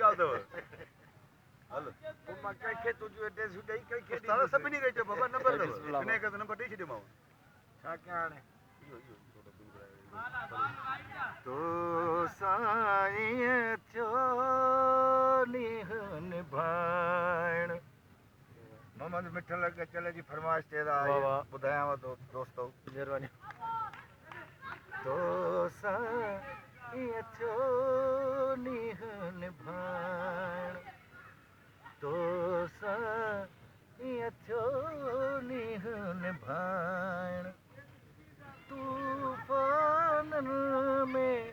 ॻाल्हि अथव हल पोइ मां कंहिंखे तुंहिंजो एड्रेस ॾेई कंहिंखे दादा सभिनी खे चयो बाबा नंबर अथव हिन करे त नंबर ॾेई छॾियोमांव छा कयां हाणे तो साईं थियो नीहं निभाइण मोहम्मद मिठल चले जी फरमाइश ते ॿुधायांव थो दोस्तो महिरबानी तो साईं थियो नीहं निभाइण तो साईं थियो नीहं निभाइण तूफ़ाननि में